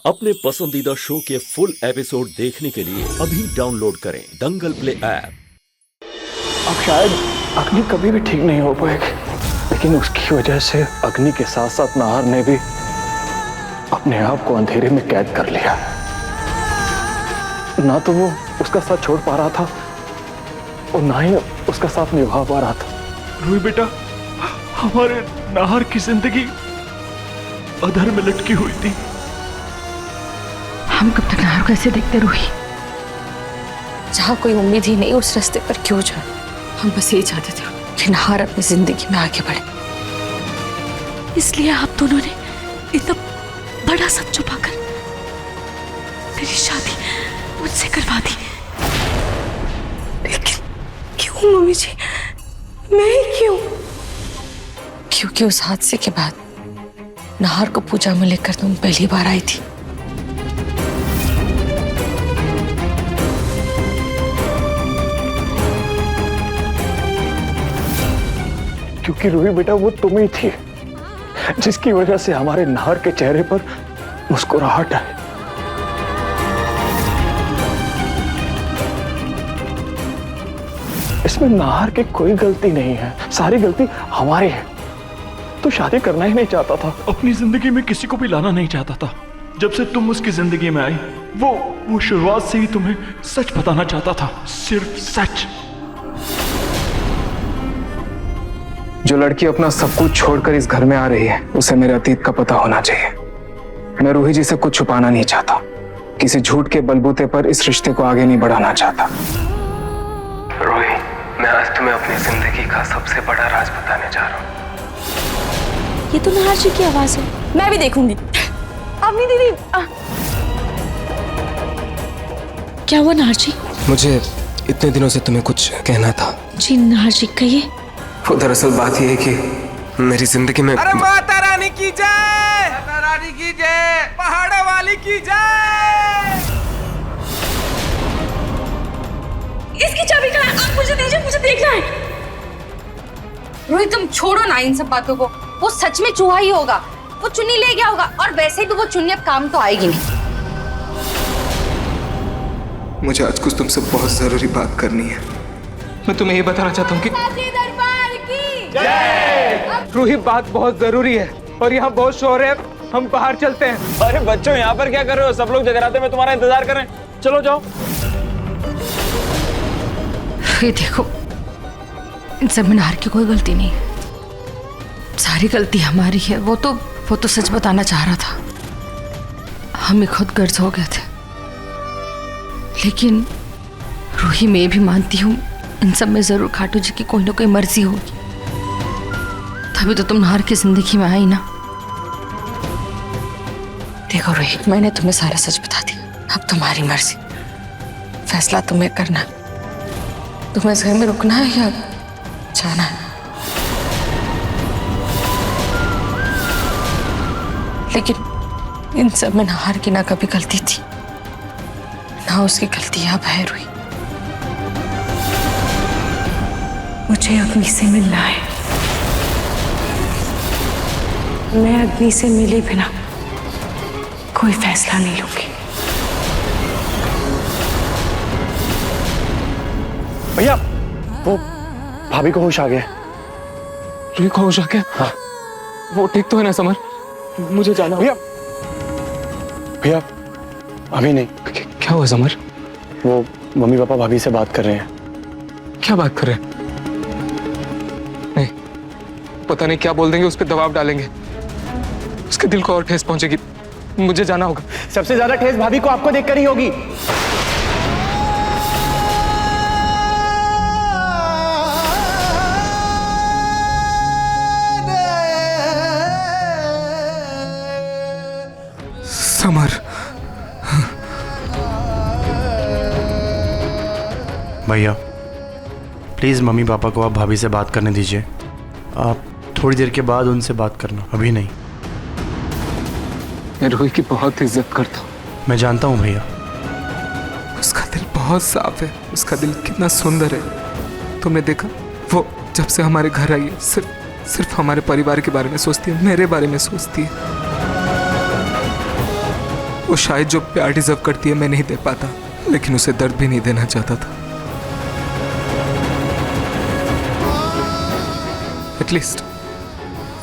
अपने पसंदीदा शो के फुल एपिसोड देखने के लिए अभी डाउनलोड करें दंगल प्ले ऐप। अब शायद अग्नि कभी भी ठीक नहीं हो पाएगी, लेकिन उसकी वजह से अग्नि के साथ साथ नाहर ने भी अपने आप को अंधेरे में कैद कर लिया। ना तो वो उसका साथ छोड़ पा रहा था और ना ही उसका साथ निभा पा रहा था। रूही बेटा, हमारे नाहर की जिंदगी अधर में लटकी हुई थी। हम कब तक नाहर को ऐसे देखते रूही? जहाँ कोई उम्मीद ही नहीं उस रास्ते पर क्यों जाए? हम बस यही चाहते थे कि नाहर अपनी जिंदगी में आगे बढ़े। इसलिए आप दोनों ने इतना बड़ा सच छुपाकर मेरी शादी मुझसे करवा दी। लेकिन क्यों मम्मी जी? मैं ही क्यों? क्योंकि उस हादसे के बाद नाहर को पूजा में लेकर तुम पहली बार आई थी। क्योंकि रूही बेटा, वो तुम ही थी जिसकी वजह से हमारे नाहर के चेहरे पर मुस्कुराहट है। इसमें नाहर की कोई गलती नहीं है, सारी गलती हमारी है। तो शादी करना ही नहीं चाहता था, अपनी जिंदगी में किसी को भी लाना नहीं चाहता था। जब से तुम उसकी जिंदगी में आई, वो शुरुआत से ही तुम्हें सच बताना चाहता था, सिर्फ सच। जो लड़की अपना सब कुछ छोड़कर इस घर में आ रही है, उसे मेरे अतीत का पता होना चाहिए। मैं रूही जी से कुछ छुपाना नहीं चाहता, किसी झूठ के बलबूते पर इस रिश्ते को आगे नहीं बढ़ाना चाहता। रूही, मैं आज तुम्हें अपनी जिंदगी का सबसे बड़ा राज बताने जा रहा हूँ। ये तो नाहर जी की आवाज है, मैं भी देखूंगी। अपनी दीदी क्या हुआ नाहर जी? मुझे इतने दिनों से तुम्हें कुछ कहना था। जी नाहर जी, कहिए। वो दरअसल बात यह है कि मेरी जिंदगी में अरे माता रानी की जय, माता रानी की जय, पहाड़ों वाली की जय। इसकी चाबी कहाँ है? आप मुझे दीजिए, मुझे देखना है। रोहित, तुम छोड़ो ना इन सब बातों को। वो सच में चूहा ही होगा, वो चुन्नी ले गया होगा, और वैसे भी वो चुन्नी अब काम तो आएगी नहीं। मुझे आज कुछ तुमसे बहुत जरूरी बात करनी है। मैं तुम्हें ये बताना चाहता हूँ कि रूही, बात बहुत जरूरी है और यहाँ बहुत शोर है, हम बाहर चलते हैं। अरे बच्चों, यहाँ पर क्या कर रहे हो? सब लोग जगराते में तुम्हारा इंतजार कर रहे हैं। चलो जाओ। ये देखो, इन सब में नाहर की कोई गलती नहीं है, सारी गलती हमारी है। वो तो सच बताना चाह रहा था, हमें खुद गर्ज हो गए थे। लेकिन रूही, मैं भी मानती हूँ इन सब में जरूर खाटू जी की कोई ना कोई मर्जी होगी, तभी तो तुम नाहर की जिंदगी में आई ना। देखो रूही, मैंने तुम्हें सारा सच बता दिया, अब तुम्हारी मर्जी, फैसला तुम्हें करना। तुम्हें इस घर में रुकना है या जाना है? लेकिन इन सब में नाहर की ना कभी गलती थी, ना उसकी गलती अब है। रूही, मुझे अग्नि से मिलना है। मैं अग्नि से मिले बिना कोई फैसला नहीं लूंगी। भैया, वो भाभी को होश आ गया। रूही को होश आ गया? हाँ। वो ठीक तो है ना समर? मुझे जाना। भैया भैया, अभी नहीं। क्या हुआ समर? वो मम्मी पापा भाभी से बात कर रहे हैं। क्या बात कर रहे हैं? नहीं, पता नहीं क्या बोल देंगे, उस पर दबाव डालेंगे, उसके दिल को और ठेस पहुंचेगी। मुझे जाना होगा। सबसे ज्यादा ठेस भाभी को आपको देखकर ही होगी। समर, भैया प्लीज मम्मी पापा को आप भाभी से बात करने दीजिए। आप थोड़ी देर के बाद उनसे बात करना, अभी नहीं। मैं रूही की बहुत इज्जत करता हूँ। मैं जानता हूँ भैया। उसका दिल बहुत साफ है, उसका दिल कितना सुंदर है। तुमने देखा, वो जब से हमारे घर आई है सिर्फ हमारे परिवार के बारे में सोचती है, मेरे बारे में सोचती है। वो शायद जो प्यार डिजर्व करती है मैं नहीं दे पाता, लेकिन उसे दर्द भी नहीं देना चाहता था। एटलीस्ट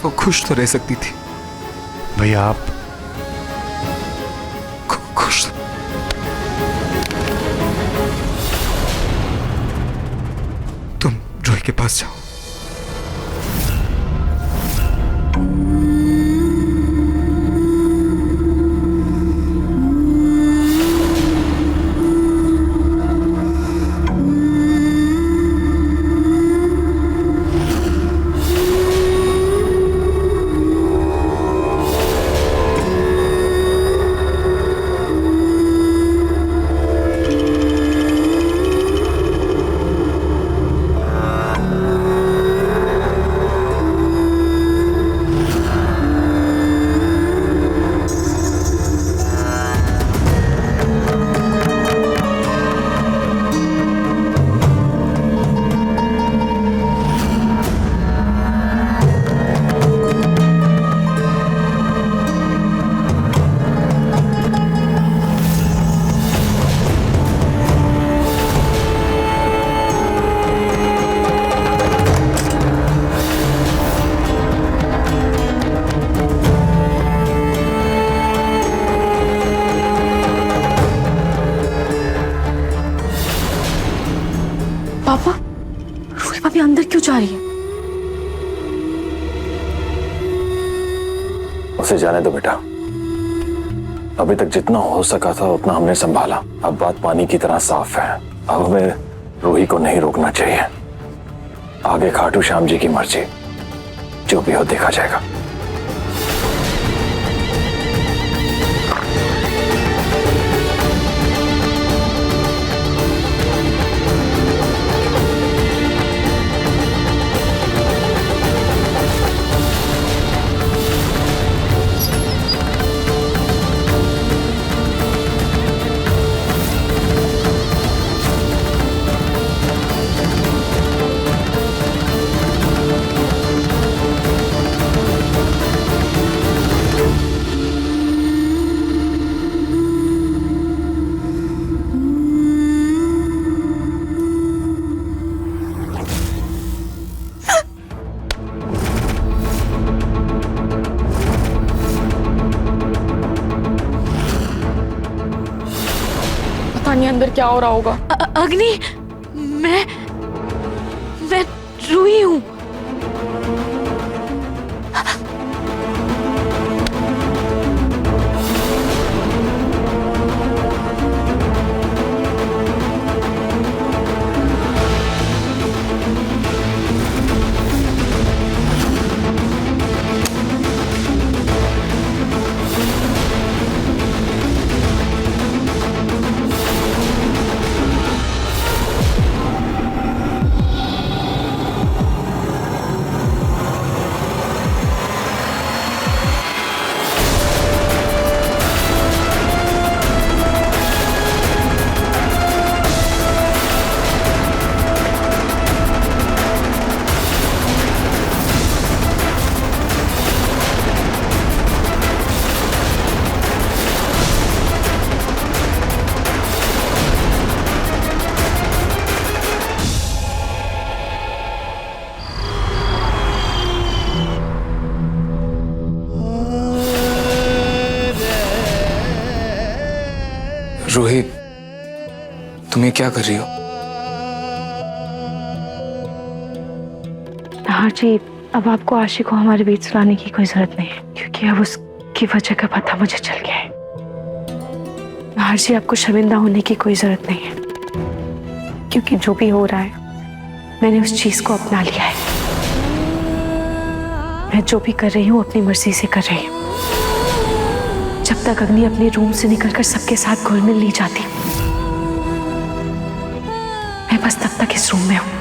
वो खुश तो रह सकती थी। भैया आप खुश। तुम रूही के पास जाओ। पापा, रूही भाभी अंदर क्यों जा रही है? उसे जाने दो बेटा। अभी तक जितना हो सका था उतना हमने संभाला। अब बात पानी की तरह साफ है। अब हमें रूही को नहीं रोकना चाहिए। आगे खाटू श्याम जी की मर्जी, जो भी हो देखा जाएगा। अंदर क्या हो रहा होगा? अग्नि, मैं रूही हूं। रूही, तुम ये क्या कर रही हो? नाहर जी, अब आपको आशिक को हमारे बीच लाने की कोई जरूरत नहीं है, क्योंकि अब उसकी वजह का पता मुझे चल गया है। नाहर जी, आपको शर्मिंदा होने की कोई जरूरत नहीं है, क्योंकि जो भी हो रहा है मैंने उस चीज को अपना लिया है। मैं जो भी कर रही हूँ अपनी मर्जी से कर रही हूँ। जब तक अग्नि अपने रूम से निकलकर सबके साथ घुल मिल नहीं जाती, मैं बस तब तक इस रूम में हूं।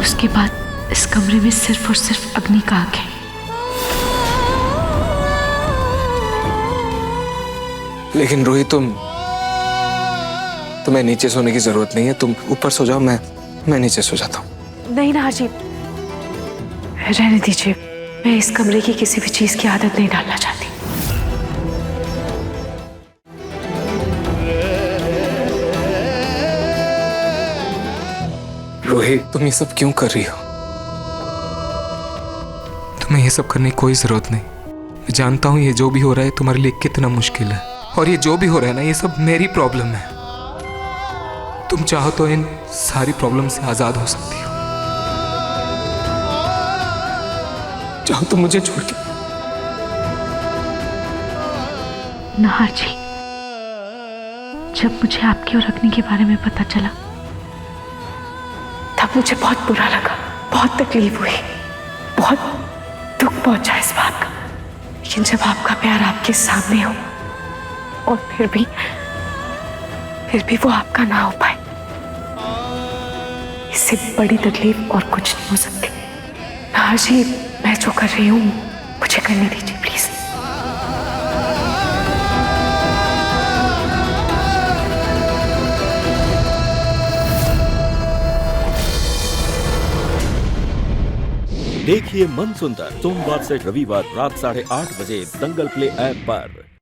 उसके बाद इस कमरे में सिर्फ और सिर्फ अग्नि का हक है। लेकिन रूही, तुम्हें नीचे सोने की जरूरत नहीं है। तुम ऊपर सो जाओ, मैं नीचे सो जाता हूँ। नहीं नाहर जी, रहने दीजिए। मैं इस कमरे की किसी भी चीज की आदत नहीं डालना चाहती। रूही, तुम ये सब क्यों कर रही हो? तुम्हें ये सब करने की कोई जरूरत नहीं। मैं जानता हूं ये जो भी हो रहा है तुम्हारे लिए कितना मुश्किल है, और ये जो भी हो रहा है ना, ये सब मेरी प्रॉब्लम है। तुम चाहो तो इन सारी प्रॉब्लम से आजाद हो सकती हो। चाहो तो मुझे छोड़ के। नाहर जी, जब मुझे आपके और अग्नि के बारे में पता चला तब मुझे बहुत बुरा लगा, बहुत तकलीफ हुई, बहुत दुख पहुंचा इस बात का। लेकिन जब आपका प्यार आपके सामने हो और फिर भी वो आपका ना हो पाए, इससे बड़ी तकलीफ और कुछ नहीं हो सकती। नाहर जी, मैं जो कर रही हूँ मुझे करने दीजिए प्लीज। देखिए मन सुंदर सोमवार से रविवार रात 8:30 बजे दंगल प्ले ऐप पर।